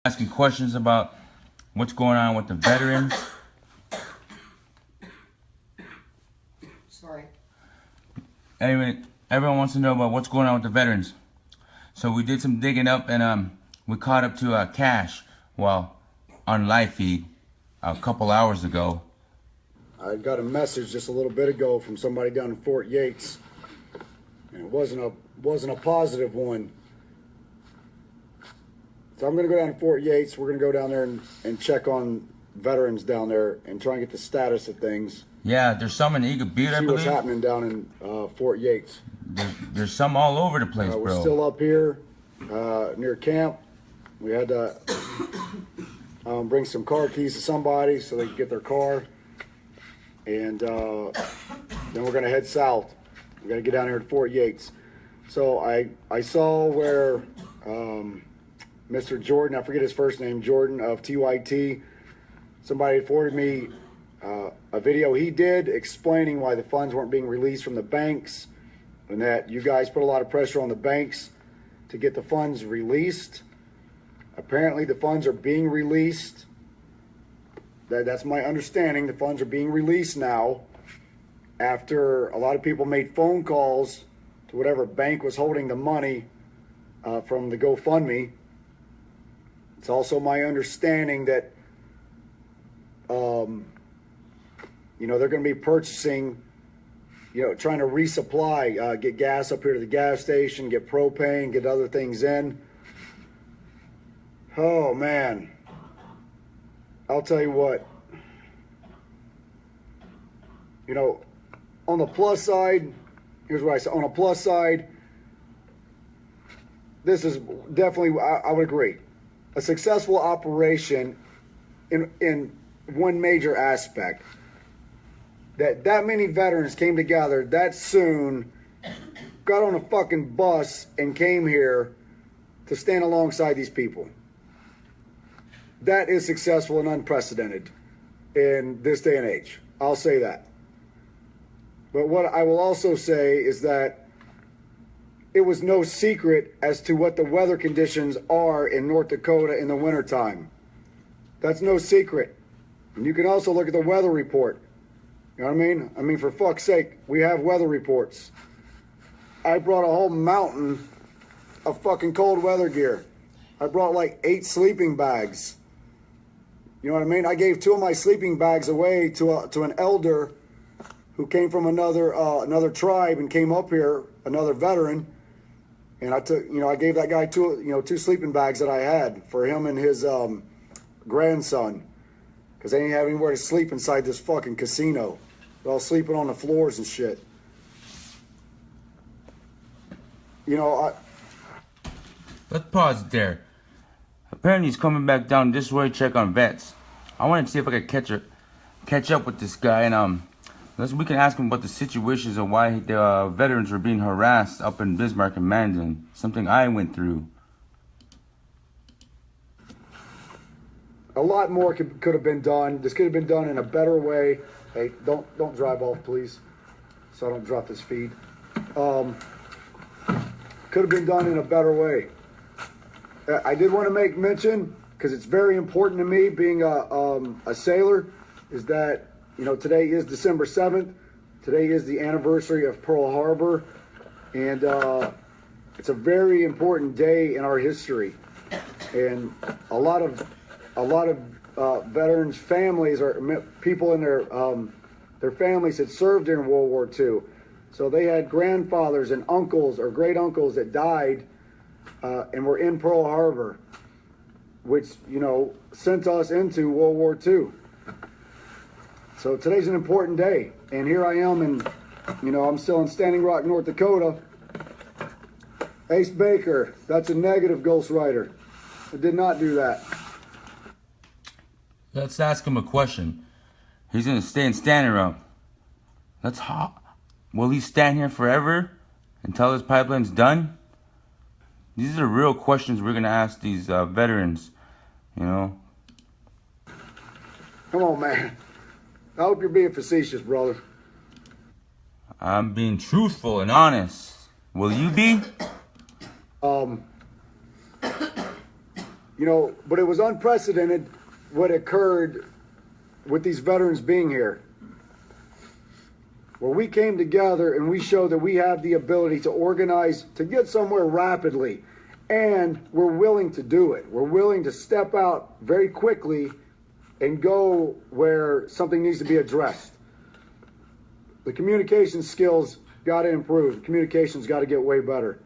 asking questions about what's going on with the veterans. Sorry. Anyway, everyone wants to know about what's going on with the veterans. So we did some digging up and we caught up to Kash, on live feed a couple hours ago. I got a message just a little bit ago from somebody down in Fort Yates, and it wasn't a positive one. So I'm going to go down to Fort Yates. We're going to go down there and check on veterans down there and try and get the status of things. Yeah, there's some in Eagle Butte, I See believe. what's happening down in Fort Yates. There's some all over the place, We're bro. still up here near camp. We had to bring some car keys to somebody so they could get their car. And then we're going to head south. We're going to get down here to Fort Yates. So I saw where Mr. Jordan, I forget his first name, Jordan of TYT, somebody had forwarded me a video he did explaining why the funds weren't being released from the banks, and that you guys put a lot of pressure on the banks to get the funds released. Apparently the funds are being released. That's my understanding. The funds are being released now after a lot of people made phone calls to whatever bank was holding the money from the GoFundMe. It's also my understanding that they're going to be purchasing, trying to resupply, get gas up here to the gas station, get propane, get other things in. Oh man, I'll tell you what, on the plus side, here's what I say. On a plus side, this is definitely, I would agree, a successful operation in one major aspect. That many veterans came together that soon, got on a fucking bus and came here to stand alongside these people. That is successful and unprecedented in this day and age. I'll say that. But what I will also say is that it was no secret as to what the weather conditions are in North Dakota in the wintertime. That's no secret. And you can also look at the weather report. You know what I mean? I mean, for fuck's sake, we have weather reports. I brought a whole mountain of fucking cold weather gear. I brought like 8 sleeping bags. You know what I mean? I gave 2 of my sleeping bags away to an elder who came from another tribe and came up here, another veteran. And I gave that guy 2 sleeping bags that I had for him and his grandson, because they didn't have anywhere to sleep inside this fucking casino. They're all sleeping on the floors and shit. Let's pause it there. Apparently he's coming back down this way to check on vets. I wanted to see if I could catch up with this guy, and we can ask him about the situations of why the veterans were being harassed up in Bismarck and Mandan. Something I went through. A lot more could have been done. This could have been done in a better way. Hey, don't drive off, please, so I don't drop this feed. Could have been done in a better way. I did want to make mention, because it's very important to me, being a sailor, is that today is December 7th. Today is the anniversary of Pearl Harbor, and it's a very important day in our history. And a lot of veterans' families or people in their families had served during World War II. So they had grandfathers and uncles or great uncles that died and were in Pearl Harbor, which sent us into World War II. So today's an important day, and here I am, and I'm still in Standing Rock, North Dakota. Ace Baker, that's a negative, Ghost Rider. I did not do that. Let's ask him a question. He's gonna stay in Standing Rock. That's hot. Will he stand here forever until his pipeline's done? These are the real questions we're gonna ask these veterans. Come on, man. I hope you're being facetious, brother. I'm being truthful and honest. Will you be? but it was unprecedented what occurred with these veterans being here. Where we came together and we showed that we have the ability to organize, to get somewhere rapidly, and we're willing to do it. We're willing to step out very quickly and go where something needs to be addressed. The communication skills got to improve. Communication's got to get way better.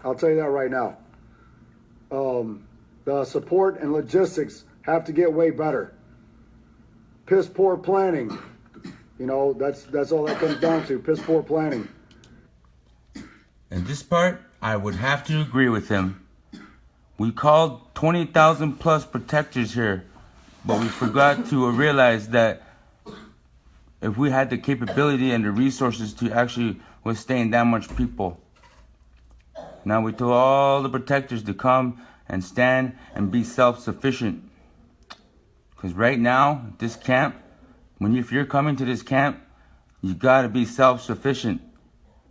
I'll tell you that right now. The support and logistics have to get way better. Piss poor planning. That's all that comes down to. Piss poor planning. And this part, I would have to agree with him. We called 20,000 plus protectors here, but we forgot to realize that if we had the capability and the resources to actually withstand that much people. Now we told all the protectors to come and stand and be self-sufficient. Because right now, this camp, if you're coming to this camp, you gotta be self-sufficient.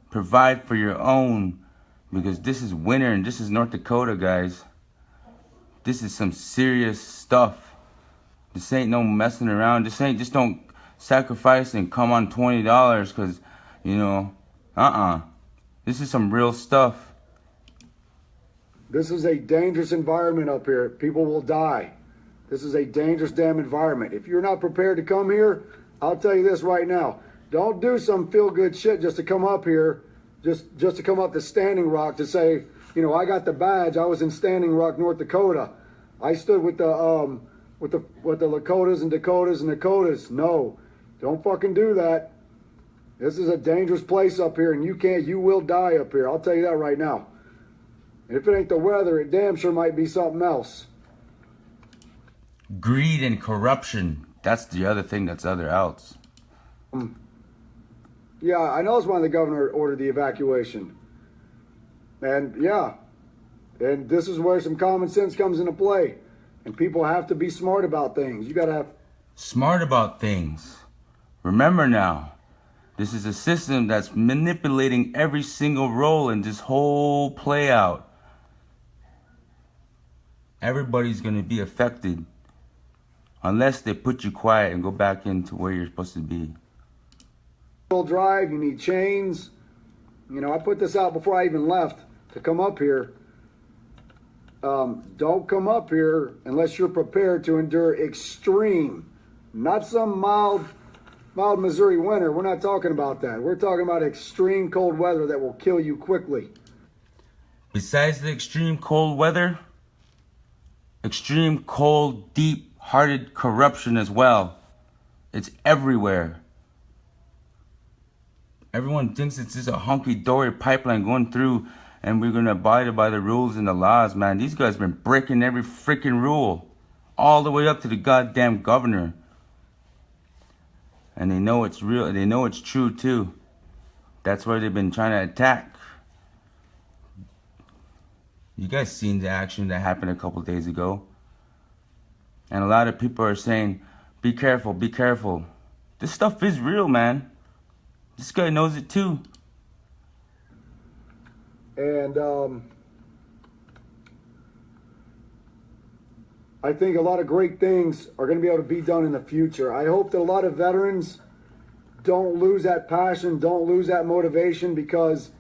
Provide for your own. Because this is winter and this is North Dakota, guys. This is some serious stuff. This ain't no messing around. Just don't sacrifice and come on $20 because, This is some real stuff. This is a dangerous environment up here. People will die. This is a dangerous damn environment. If you're not prepared to come here, I'll tell you this right now. Don't do some feel-good shit just to come up here, just to come up to Standing Rock to say, I got the badge. I was in Standing Rock, North Dakota. I stood with the Lakotas and Dakotas. No, don't fucking do that. This is a dangerous place up here, and you will die up here. I'll tell you that right now. And if it ain't the weather, it damn sure might be something else. Greed and corruption. That's the other thing that's else. Yeah, I know it's why the governor ordered the evacuation. And and this is where some common sense comes into play. And people have to be smart about things. You gotta have... Smart about things. Remember now, this is a system that's manipulating every single role in this whole play out. Everybody's gonna be affected. Unless they put you quiet and go back into where you're supposed to be. Drive, you need chains. I put this out before I even left to come up here. Don't come up here unless you're prepared to endure extreme, not some mild Missouri winter. We're not talking about that. We're talking about extreme cold weather that will kill you quickly. Besides the extreme cold weather, extreme cold, deep-hearted corruption as well. It's everywhere. Everyone thinks it's just a hunky-dory pipeline going through and we're going to abide by the rules and the laws, man. These guys have been breaking every freaking rule. All the way up to the goddamn governor. And they know it's real. They know it's true, too. That's why they've been trying to attack. You guys seen the action that happened a couple days ago. And a lot of people are saying, be careful, be careful. This stuff is real, man. This guy knows it too. And I think a lot of great things are going to be able to be done in the future. I hope that a lot of veterans don't lose that passion, don't lose that motivation because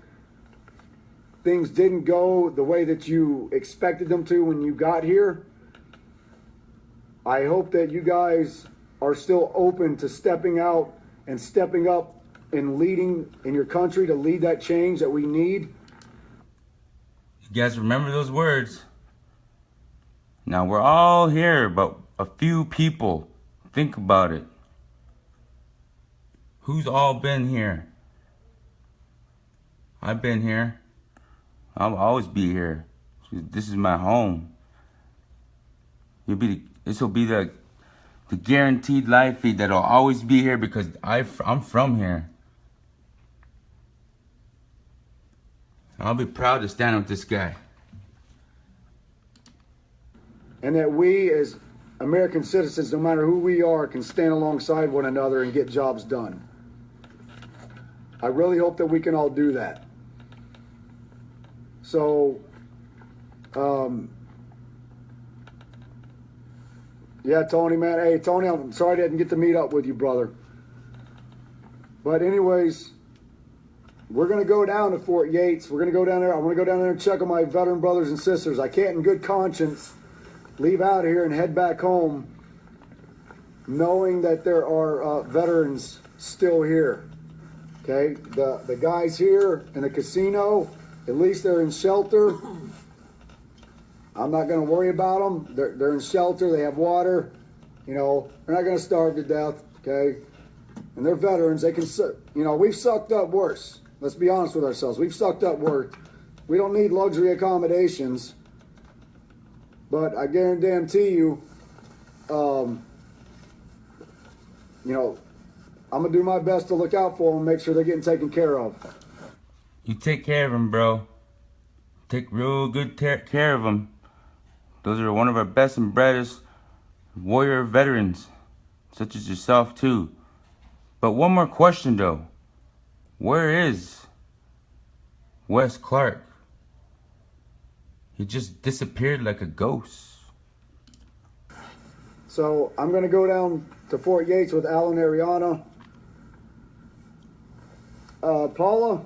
things didn't go the way that you expected them to when you got here. I hope that you guys are still open to stepping out and stepping up and leading in your country to lead that change that we need. You guys remember those words? Now we're all here, but a few people. Think about it. Who's all been here? I've been here. I'll always be here. This is my home. This will be the guaranteed live feed that'll always be here because I'm from here. I'll be proud to stand with this guy. And that we as American citizens, no matter who we are, can stand alongside one another and get jobs done. I really hope that we can all do that. So, Yeah, Tony, man. Hey, Tony, I'm sorry I didn't get to meet up with you, brother. But anyways, we're going to go down to Fort Yates. We're going to go down there. I want to go down there and check on my veteran brothers and sisters. I can't in good conscience leave out of here and head back home knowing that there are veterans still here. Okay? The guys here in the casino, at least they're in shelter. I'm not going to worry about them. They're in shelter. They have water. You know, they're not going to starve to death. Okay? And they're veterans. They can, you know, we've sucked up worse. Let's be honest with ourselves. We've sucked up worse. We don't need luxury accommodations. But I guarantee you, you know, I'm going to do my best to look out for them and make sure they're getting taken care of. You take care of them, bro. Take real good care of them. Those are one of our best and brightest warrior veterans, such as yourself too. But one more question though. Where is Wes Clark? He just disappeared like a ghost. So I'm going to go down to Fort Yates with Alan and Ariana. Paula,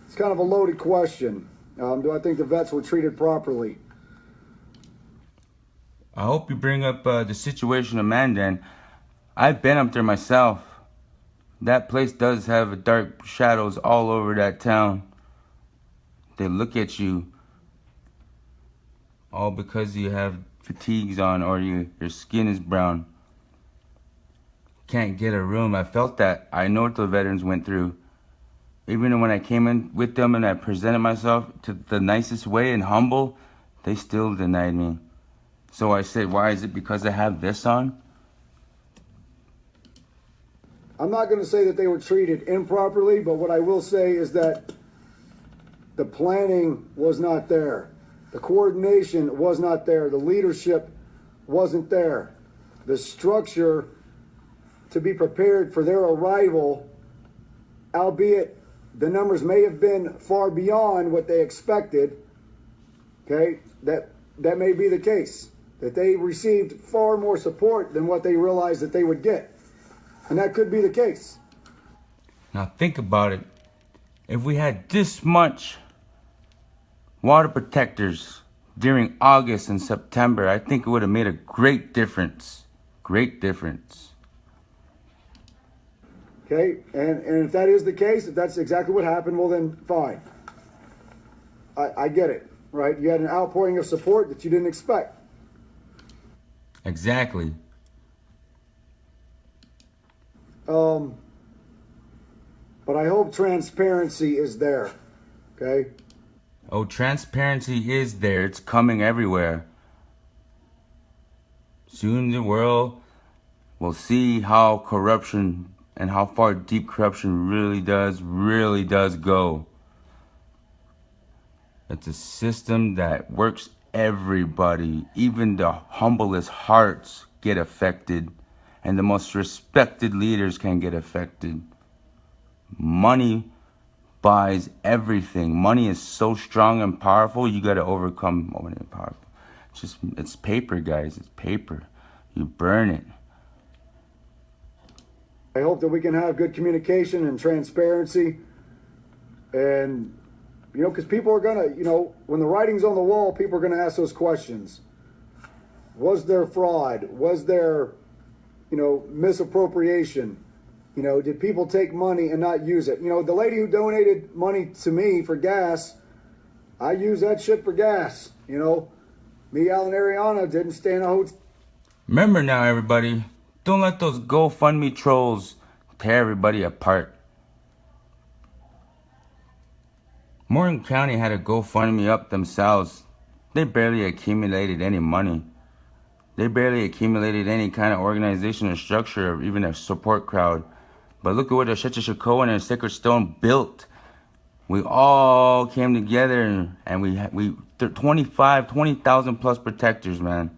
it's kind of a loaded question. Do I think the vets were treated properly? I hope you bring up the situation of Mandan. I've been up there myself. That place does have dark shadows all over that town. They look at you all because you have fatigues on or your skin is brown. Can't get a room. I felt that. I know what the veterans went through. Even when I came in with them and I presented myself to the nicest way and humble, they still denied me. So I said, why is it because I have this on? I'm not going to say that they were treated improperly, but what I will say is that the planning was not there. The coordination was not there. The leadership wasn't there. The structure to be prepared for their arrival, albeit the numbers may have been far beyond what they expected, okay, that may be the case, that they received far more support than what they realized that they would get. And that could be the case. Now think about it. If we had this much water protectors during August and September, I think it would have made a great difference. Great difference. Okay, and if that is the case, if that's exactly what happened, well then, fine. I get it, right? You had an outpouring of support that you didn't expect. Exactly. But I hope transparency is there, okay? Oh, transparency is there. It's coming everywhere. Soon the world will see how corruption and how far deep corruption really does go. It's a system that works everybody. Even the humblest hearts get affected, and the most respected leaders can get affected. Money buys everything. Money is so strong and powerful, you gotta overcome money and powerful. It's paper, guys. It's paper. You burn it. I hope that we can have good communication and transparency. And, you know, because people are going to, you know, when the writing's on the wall, people are going to ask those questions. Was there fraud? Was there, you know, misappropriation? You know, did people take money and not use it? You know, the lady who donated money to me for gas, I use that shit for gas. You know, me, Alan, Ariana didn't stay in a hotel. Remember now, everybody, don't let those GoFundMe trolls tear everybody apart. Morgan County had a GoFundMe up themselves. They barely accumulated any money. They barely accumulated any kind of organization or structure or even a support crowd. But look at what Shiyé and Sacred Stone built. We all came together and we 20,000 plus protectors, man.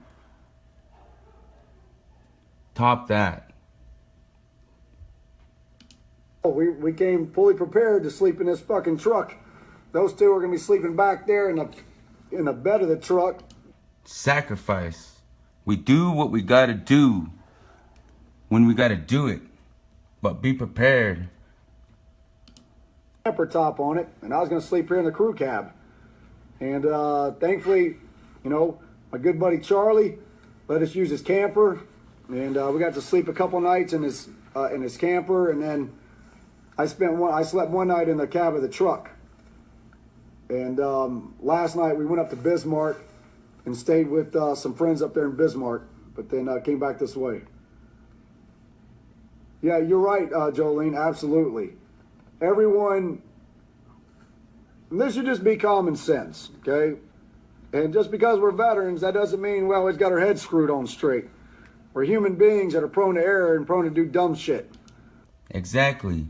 Top that. We came fully prepared to sleep in this fucking truck. Those two are gonna be sleeping back there in the bed of the truck. Sacrifice. We do what we gotta do when we gotta do it, but be prepared. Camper top on it, and I was going to sleep here in the crew cab. And thankfully, you know, my good buddy Charlie let us use his camper, and we got to sleep a couple nights in his camper, and then I slept one night in the cab of the truck. And last night we went up to Bismarck and stayed with some friends up there in Bismarck, but then came back this way. Yeah, you're right, Jolene, absolutely. Everyone, this should just be common sense, okay? And just because we're veterans, that doesn't mean we always got our heads screwed on straight. We're human beings that are prone to error and prone to do dumb shit. Exactly.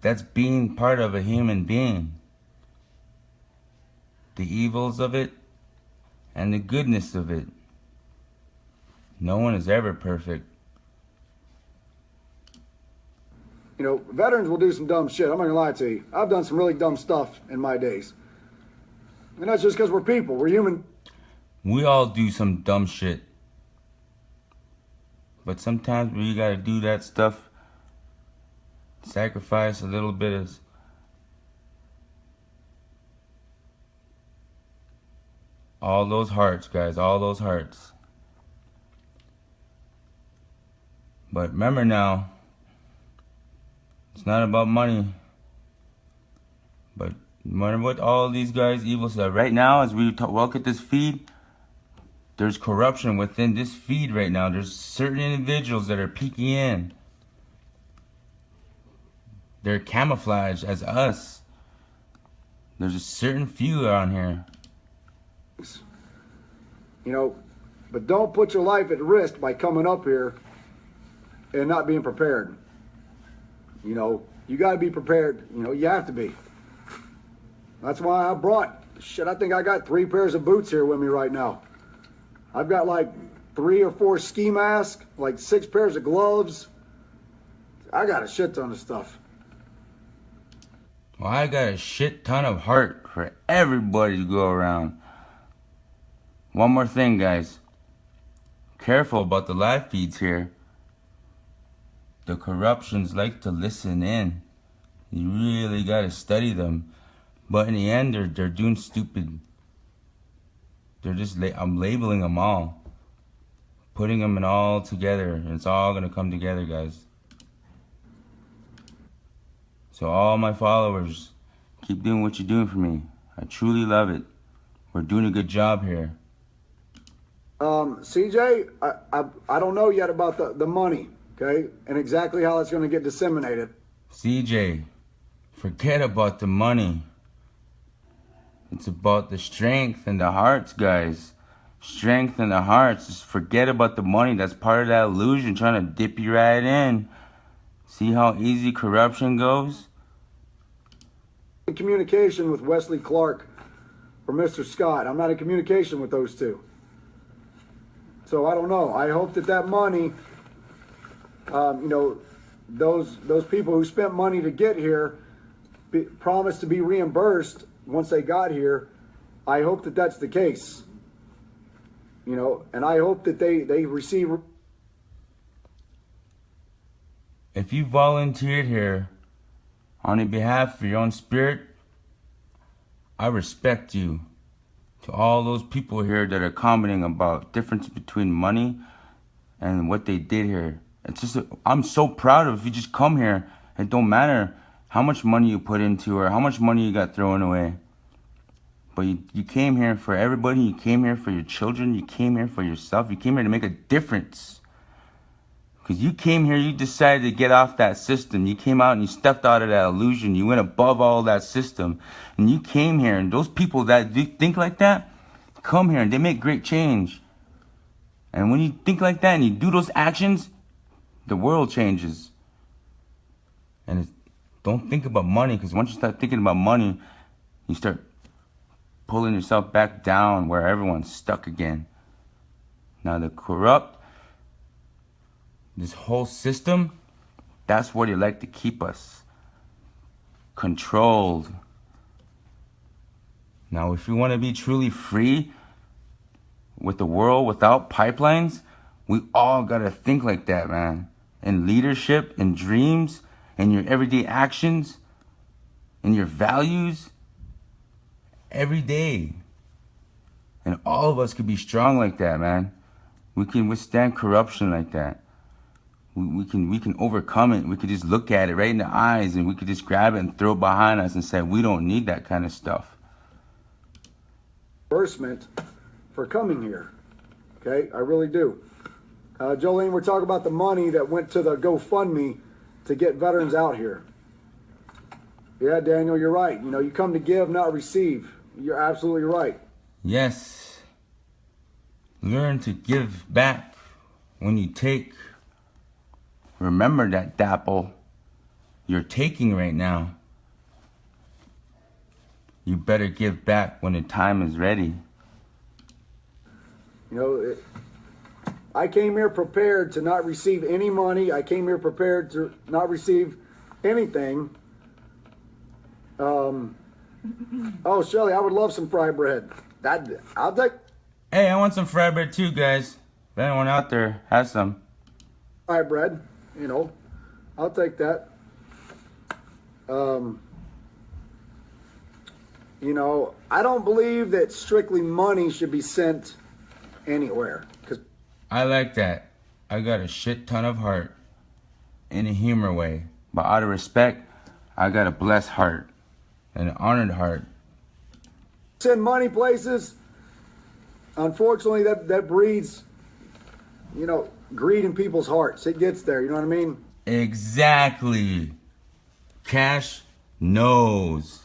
That's being part of a human being. The evils of it and the goodness of it. No one is ever perfect. You know, veterans will do some dumb shit. I'm not gonna lie to you. I've done some really dumb stuff in my days. And that's just because we're people. We're human. We all do some dumb shit. But sometimes when you gotta do that stuff, sacrifice a little bit of all those hearts, guys, all those hearts. But remember now, it's not about money. But remember what all these guys evil said. Right now, as we look at this feed, there's corruption within this feed right now. There's certain individuals that are peeking in. They're camouflaged as us. There's a certain few around here. You know, but don't put your life at risk by coming up here and not being prepared. You know, you got to be prepared. You know, you have to be. That's why I brought, I think I got 3 pairs of boots here with me right now. I've got like 3 or 4 ski masks, like 6 pairs of gloves. I got a shit ton of stuff. Well, I got a shit ton of heart for everybody to go around. One more thing, guys. Careful about the live feeds here. The corruptions like to listen in. You really gotta study them. But in the end, they're doing stupid. They're just, I'm labeling them all. Putting them in all together. And it's all gonna come together, guys. So all my followers, keep doing what you're doing for me. I truly love it. We're doing a good job here. CJ, I don't know yet about the money, okay? And exactly how it's going to get disseminated. CJ, forget about the money. It's about the strength and the hearts, guys. Strength and the hearts. Just forget about the money. That's part of that illusion, trying to dip you right in. See how easy corruption goes? In communication with Wesley Clark or Mr. Scott. I'm not in communication with those two. So I don't know. I hope that money, you know, those people who spent money to get here promised to be reimbursed once they got here. I hope that that's the case. You know, and I hope that they receive. If you volunteered here on behalf of your own spirit, I respect you. To all those people here that are commenting about difference between money and what they did here. It's just, I'm so proud of if you just come here. It don't matter how much money you put into or how much money you got thrown away. But you came here for everybody. You came here for your children. You came here for yourself. You came here to make a difference. Because you came here, you decided to get off that system. You came out and you stepped out of that illusion. You went above all that system. And you came here. And those people that think like that, come here and they make great change. And when you think like that and you do those actions, the world changes. And don't think about money. Because once you start thinking about money, you start pulling yourself back down where everyone's stuck again. Now the corrupt, this whole system, that's where they like to keep us. Controlled. Now if you want to be truly free, with the world without pipelines, we all gotta think like that, man. In leadership, in dreams, in your everyday actions, in your values, every day. And all of us could be strong like that, man. We can withstand corruption like that. We can overcome it. We could just look at it right in the eyes and we could just grab it and throw it behind us and say, we don't need that kind of stuff. Reimbursement for coming here. Okay, I really do. Jolene, we're talking about the money that went to the GoFundMe to get veterans out here. Yeah, Daniel, you're right. You know, you come to give, not receive. You're absolutely right. Yes. Learn to give back when you take. Remember that, Dapple. You're taking right now. You better give back when the time is ready. You know, I came here prepared to not receive any money. I came here prepared to not receive anything. Oh, Shelly, I would love some fried bread. I'll take. Hey, I want some fried bread too, guys. If anyone out there has some Fried bread, you know, I'll take that. You know, I don't believe that strictly money should be sent anywhere. I like that. I got a shit ton of heart in a humor way. But out of respect, I got a blessed heart and an honored heart. Send money places, unfortunately, that breeds, you know, greed in people's hearts. It gets there, you know what I mean? Exactly. Cash knows.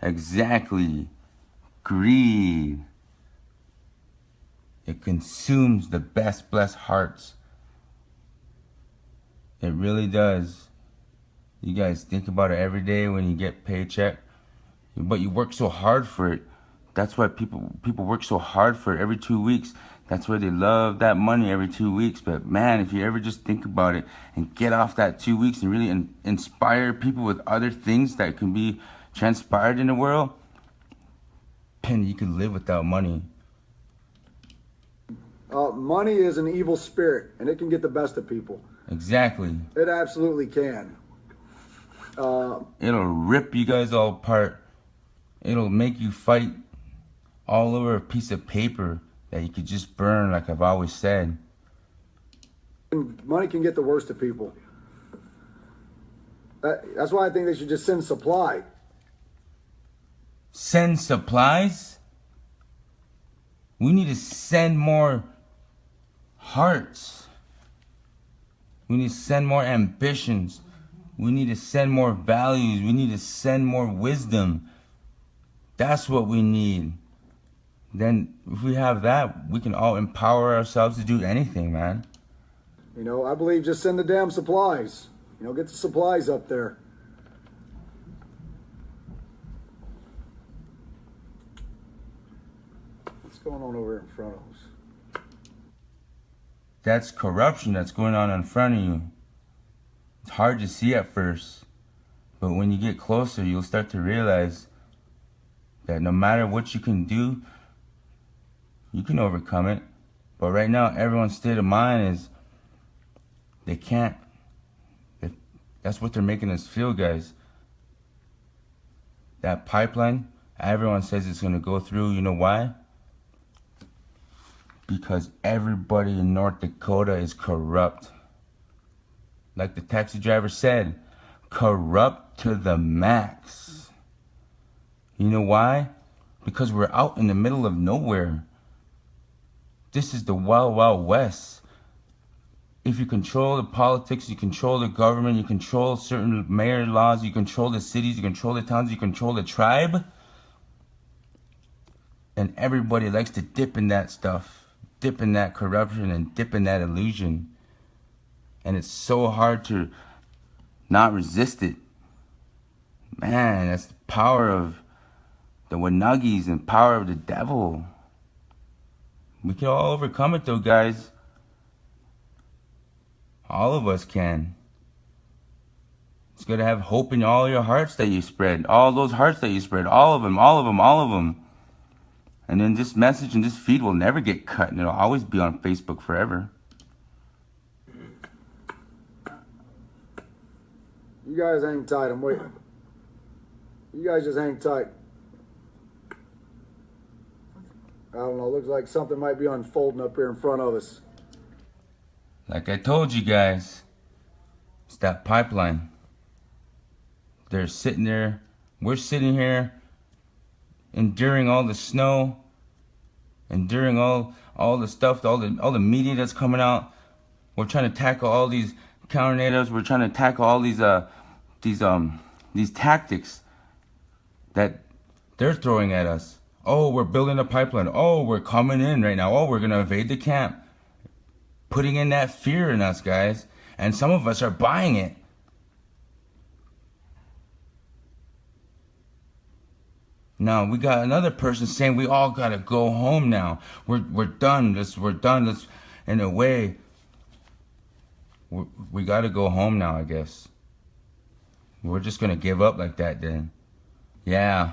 Exactly. Greed. It consumes the best blessed hearts. It really does. You guys think about it every day when you get paycheck. But you work so hard for it. That's why people work so hard for it every 2 weeks. That's why they love that money every 2 weeks. But man, if you ever just think about it and get off that 2 weeks and really inspire people with other things that can be transpired in the world, then you can live without money. Money is an evil spirit, and it can get the best of people. Exactly. It absolutely can. It'll rip you guys all apart. It'll make you fight all over a piece of paper that you could just burn, like I've always said. Money can get the worst of people. That's why I think they should just send supply. Send supplies? We need to send more hearts. We need to send more ambitions. We need to send more values. We need to send more wisdom. That's what we need. Then if we have that, we can all empower ourselves to do anything, man. You know, I believe just send the damn supplies. You know, get the supplies up there. What's going on over in front of us? That's corruption that's going on in front of you. It's hard to see at first, but when you get closer, you'll start to realize that no matter what you can do, you can overcome it. But right now, everyone's state of mind is they can't. That's what they're making us feel, guys. That pipeline, everyone says it's going to go through. You know why? Because everybody in North Dakota is corrupt. Like the taxi driver said, corrupt to the max. You know why? Because we're out in the middle of nowhere. This is the wild, wild west. If you control the politics, you control the government, you control certain mayor laws, you control the cities, you control the towns, you control the tribe, and everybody likes to dip in that stuff, dip in that corruption and dip in that illusion. And it's so hard to not resist it. Man, that's the power of the Wanagis and power of the devil. We can all overcome it though, guys. All of us can. It's got to have hope in all your hearts that you spread. All those hearts that you spread. All of them, all of them, all of them. And then this message and this feed will never get cut, and it'll always be on Facebook forever. You guys hang tight. I'm waiting. You guys just hang tight. I don't know. Looks like something might be unfolding up here in front of us. Like I told you guys, it's that pipeline. They're sitting there. We're sitting here enduring all the snow, enduring all the stuff, all the media that's coming out. We're trying to tackle all these tornadoes. We're trying to tackle all these tactics that they're throwing at us. Oh, we're building a pipeline. Oh, we're coming in right now. Oh, we're gonna invade the camp. Putting in that fear in us, guys. And some of us are buying it. Now we got another person saying we all gotta go home now. We're done. We're done. Let's, in a way, we gotta go home now, I guess. We're just gonna give up like that then. Yeah.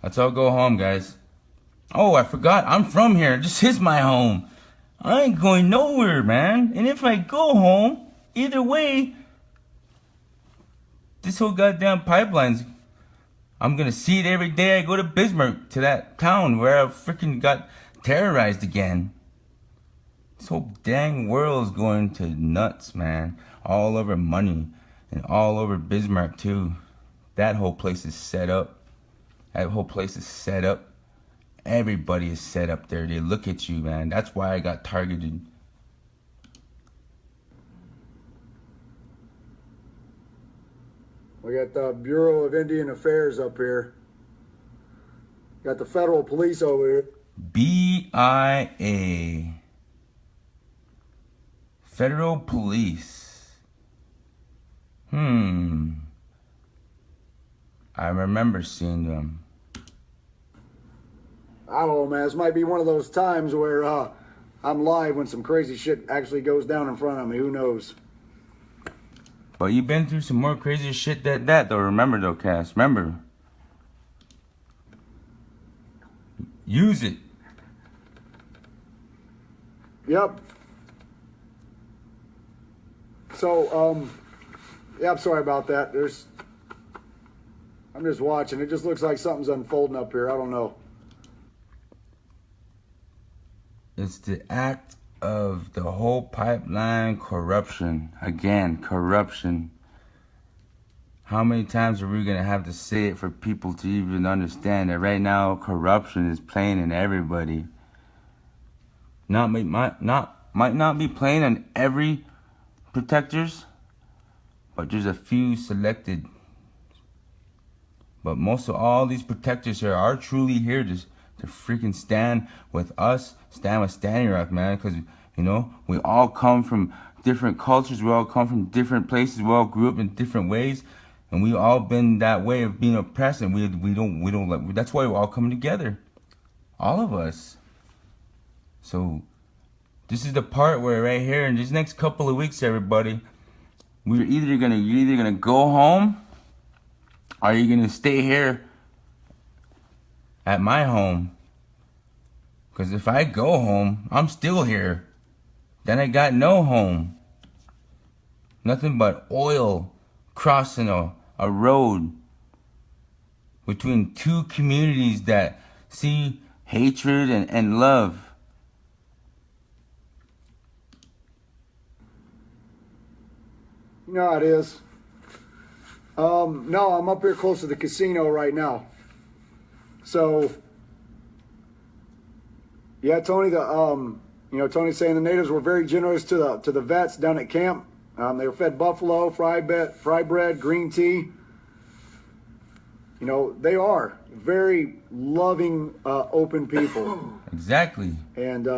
Let's all go home, guys. Oh, I forgot. I'm from here. This is my home. I ain't going nowhere, man. And if I go home, either way, this whole goddamn pipeline's, I'm gonna see it every day I go to Bismarck, to that town where I freaking got terrorized again. This whole dang world's going to nuts, man. All over money and all over Bismarck too. That whole place is set up. That whole place is set up. Everybody is set up there. They look at you, man. That's why I got targeted. We got the Bureau of Indian Affairs up here. Got the federal police over here. BIA. Federal Police. I remember seeing them. I don't know, man. This might be one of those times where I'm live when some crazy shit actually goes down in front of me. Who knows? But you've been through some more crazy shit than that, though. Remember, though, Cass. Remember. Use it. Yep. So, yeah, I'm sorry about that. I'm just watching. It just looks like something's unfolding up here. I don't know. It's the act of the whole pipeline corruption. Again, corruption. How many times are we going to have to say it for people to even understand that right now corruption is playing in everybody? Might not be playing on every protectors, but there's a few selected. But most of all these protectors here are truly here to freaking stand with us, stand with Standing Rock, man. Because, you know, we all come from different cultures. We all come from different places. We all grew up in different ways. And we all been that way of being oppressed. And we don't let, that's why we're all coming together. All of us. So, this is the part where right here in these next couple of weeks, everybody, you're either gonna go home, or you're gonna stay here at my home. Because if I go home, I'm still here. Then I got no home. Nothing but oil crossing a road between two communities that see hatred and love. You know how it is. No, I'm up here close to the casino right now. So, yeah, Tony, Tony's saying the natives were very generous to the vets down at camp. They were fed buffalo, fry bread, green tea. You know, they are very loving, open people. Exactly. And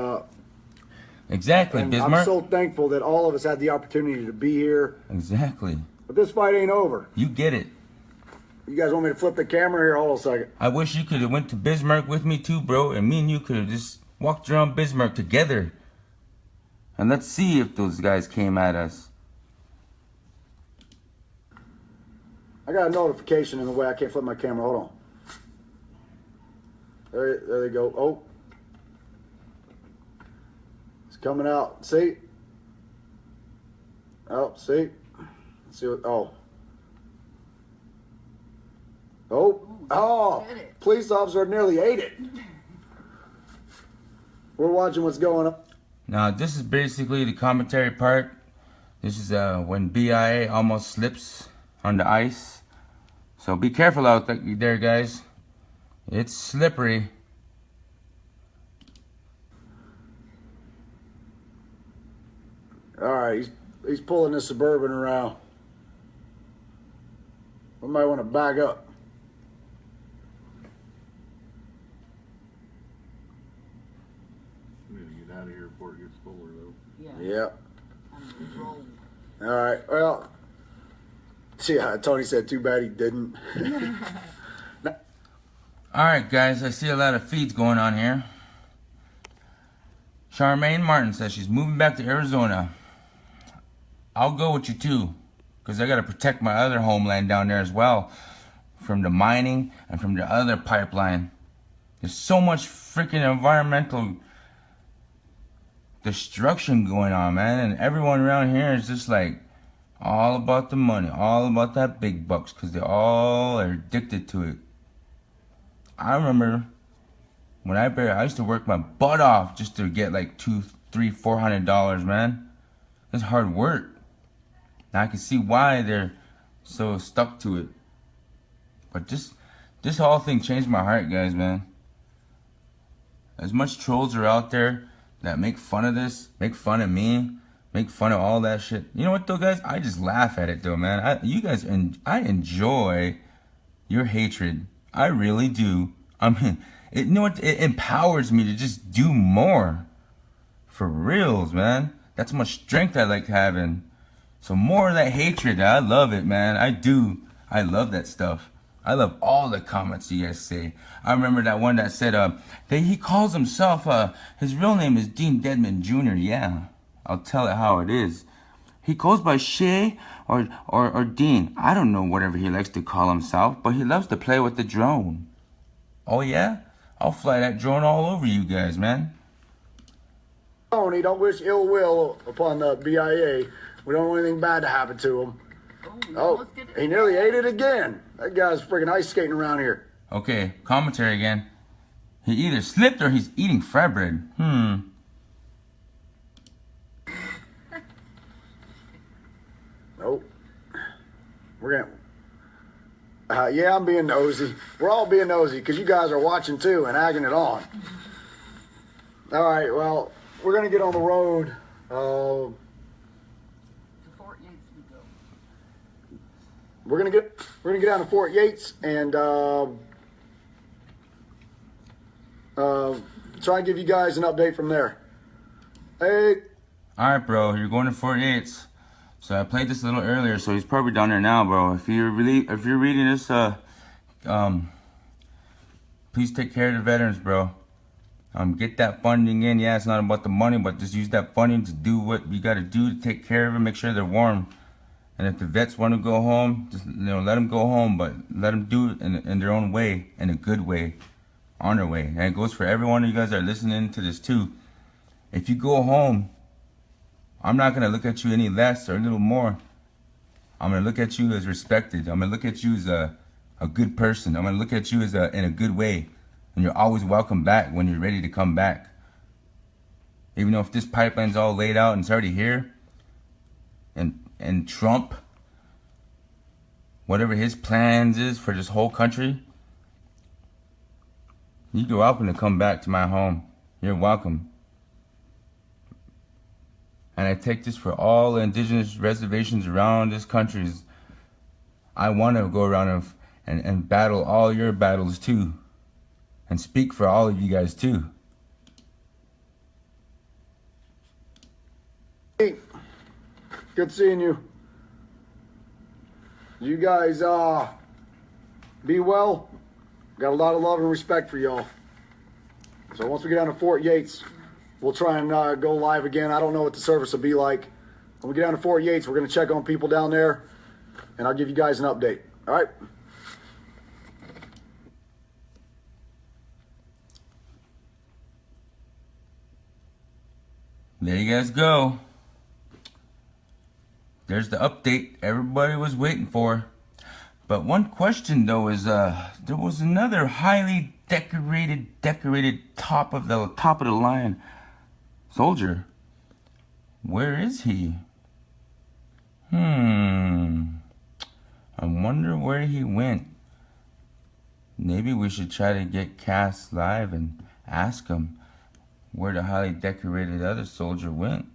exactly, and Bismarck. I'm so thankful that all of us had the opportunity to be here. Exactly. But this fight ain't over. You get it. You guys want me to flip the camera here? Hold on a second. I wish you could have went to Bismarck with me too, bro. And me and you could have just walked around Bismarck together. And let's see if those guys came at us. I got a notification in the way. I can't flip my camera. Hold on. There they go. Oh. It's coming out. See? Oh, see? Let's see what, oh. Oh, police officer nearly ate it. We're watching what's going on. Now, this is basically the commentary part. This is when BIA almost slips on the ice. So be careful out there, guys. It's slippery. All right, he's pulling this Suburban around. We might want to back up. We need to get out of here before it gets fuller, though. Yeah. All right. Well, yeah. Tony said, "Too bad he didn't." All right, guys. I see a lot of feeds going on here. Charmaine Martin says she's moving back to Arizona. I'll go with you too, because I got to protect my other homeland down there as well from the mining and from the other pipeline. There's so much freaking environmental destruction going on, man, and everyone around here is just like all about the money, all about that big bucks, because they all are addicted to it. I remember when I used to work my butt off just to get like $200, $300, $400, man. It's hard work. Now I can see why they're so stuck to it. But this whole thing changed my heart, guys, man. As much trolls are out there that make fun of this, make fun of me, make fun of all that shit. You know what though, guys? I just laugh at it though, man. I enjoy your hatred. I really do. I mean, you know what? It empowers me to just do more. For reals, man. That's how much strength I like having. So more of that hatred. I love it, man. I do. I love that stuff. I love all the comments you guys say. I remember that one that said, that he calls himself, his real name is Dean Deadman Jr. Yeah, I'll tell it how it is. He goes by Shiyé or Dean. I don't know whatever he likes to call himself, but he loves to play with the drone. Oh yeah? I'll fly that drone all over you guys, man. Tony, don't wish ill will upon the BIA. We don't want anything bad to happen to him. Oh, he nearly ate it again. That guy's freaking ice skating around here. Okay, commentary again. He either slipped or he's eating fry bread. Nope. We're gonna... yeah, I'm being nosy. We're all being nosy because you guys are watching too and agging it on. All right, well, we're going to get on the road. We're gonna get down to Fort Yates and try and give you guys an update from there. Hey. All right, bro. You're going to Fort Yates. So I played this a little earlier, so he's probably down there now, bro. If you're reading this, please take care of the veterans, bro. Get that funding in. Yeah, it's not about the money, but just use that funding to do what you got to do to take care of them, make sure they're warm. And if the vets want to go home, just let them go home, but let them do it in their own way, in a good way, on their way. And it goes for every one of you guys that are listening to this too. If you go home, I'm not gonna look at you any less or a little more. I'm gonna look at you as respected. I'm gonna look at you as a good person. I'm gonna look at you as in a good way, and you're always welcome back when you're ready to come back. Even though if this pipeline's all laid out and it's already here, and Trump, whatever his plans is for this whole country, you're welcome to come back to my home. You're welcome. And I take this for all the indigenous reservations around this country. I want to go around and battle all your battles too. And speak for all of you guys too. Hey. Good seeing you. You guys, be well. Got a lot of love and respect for y'all. So once we get down to Fort Yates, we'll try and go live again. I don't know what the service will be like. When we get down to Fort Yates, we're going to check on people down there, and I'll give you guys an update. All right? There you guys go. There's the update everybody was waiting for. But one question though is there was another highly decorated top of the line soldier. Where is he? I wonder where he went. Maybe we should try to get Cass live and ask him where the highly decorated other soldier went.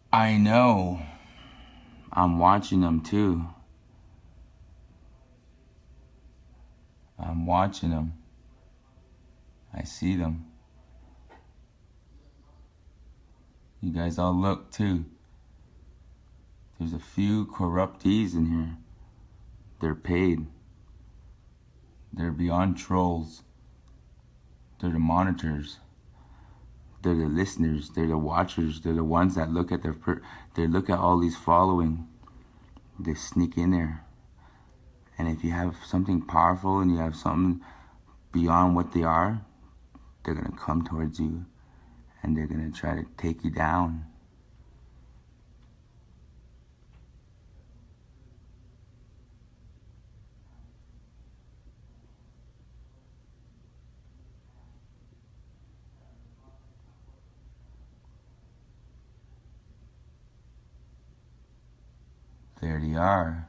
I know. I'm watching them too. I'm watching them. I see them. You guys all look too. There's a few corruptees in here. They're paid. They're beyond trolls. They're the monitors. They're the listeners. They're the watchers. They're the ones that look at they look at all these following. They sneak in there. And if you have something powerful and you have something beyond what they are, they're gonna come towards you and they're gonna try to take you down. There they are.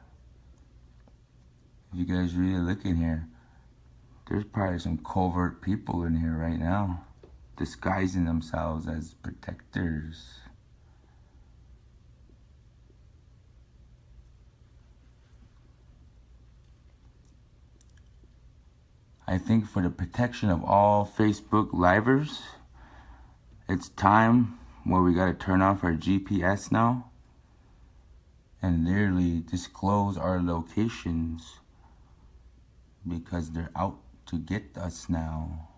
If you guys really look in here, there's probably some covert people in here right now, disguising themselves as protectors. I think for the protection of all Facebook livers, it's time where we gotta turn off our GPS now and literally disclose our locations because they're out to get us now.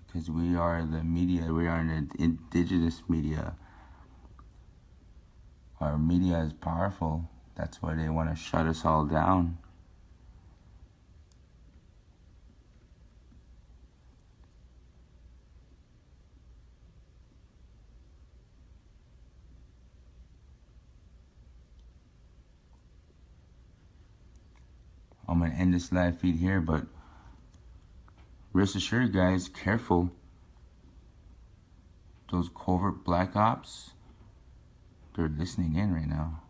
Because we are the media, we are an indigenous media. Our media is powerful. That's why they want to shut us all down. I'm gonna end this live feed here, but rest assured guys, careful. Those covert black ops, they're listening in right now.